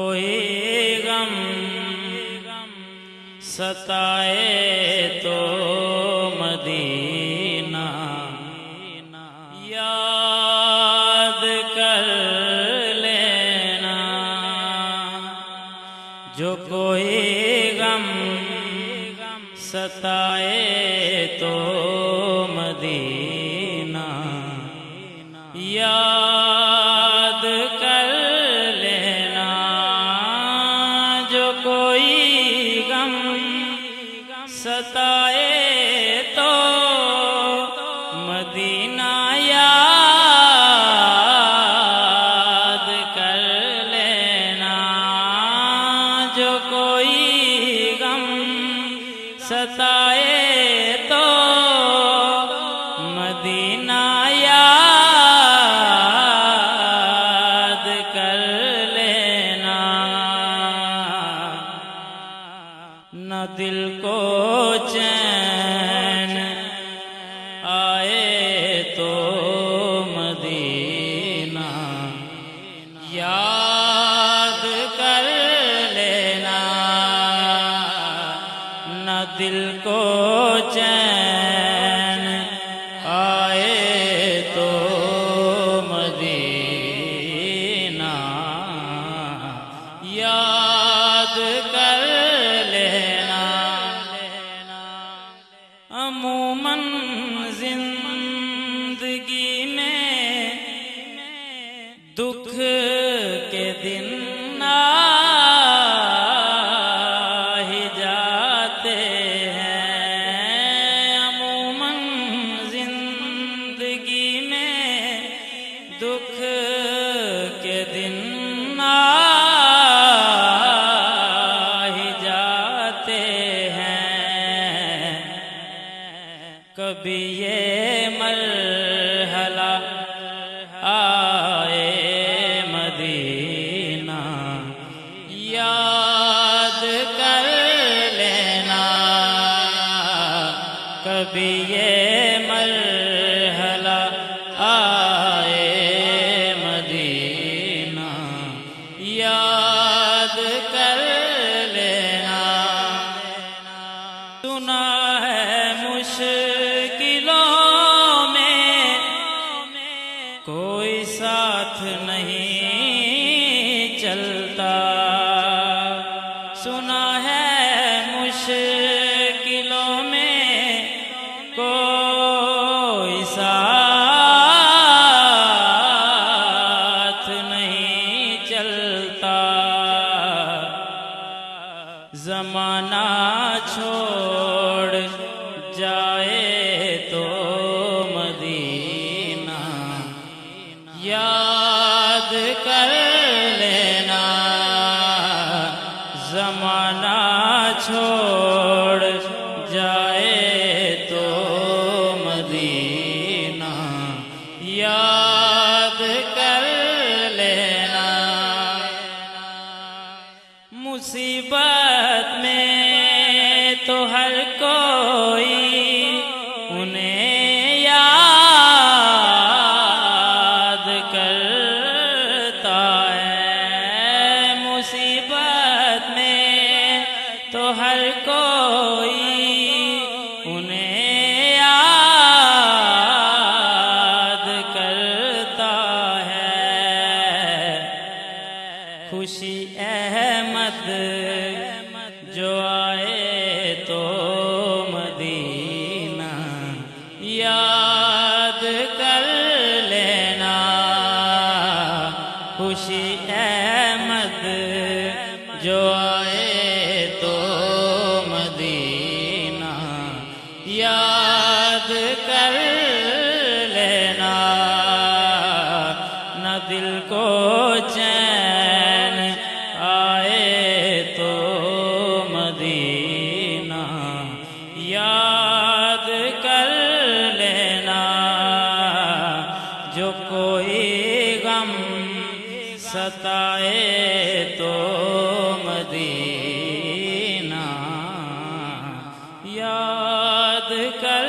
کوئی غم ستائے تو مدینہ یاد کر لینا، جو کوئی غم ستائے تو مدینہ یاد کر لینا، جو کوئی غم ستائے تو مدینہ یاد کر لینا، جو کوئی غم ستائے تو مدینہ یاد کر لینا، نہ دل کو چین آئے تو مدینہ یاد کر لینا، نہ دل کو چین آئے تو مدینہ یاد کر لینا، عموماً زندگی میں دکھ کے دن آ ہی جاتے ہیں، عموماً زندگی میں دکھ کے دن آ ہی جاتے ہیں، کبھی یہ مرحلہ آئے مدینہ یاد کر لینا، کبھی یہ مرحلہ آئے مدینہ یاد کر لینا، سنا ہے مشکلوں میں کوئی ساتھ نہیں چلتا، سنا ہے مشکلوں میں کوئی ساتھ نہیں چلتا، زمانہ چھوڑ جائے تو مدینہ یاد کر لینا، زمانہ چھوڑ جائے تو مدینہ یاد کر لینا، مصیبت میں تو ہر کوئی انہیں یاد کرتا ہے، مصیبت میں تو ہر کوئی انہیں یاد کرتا ہے، خوشی احمد جو آئے تو مدینہ یاد کر لینا، خوشی احمد جو آئے تو مدینہ یاد کر لینا، نہ دل کو چین آئے تو مدینہ یاد کر لینا، جو کوئی غم ستائے تو مدینہ یاد کر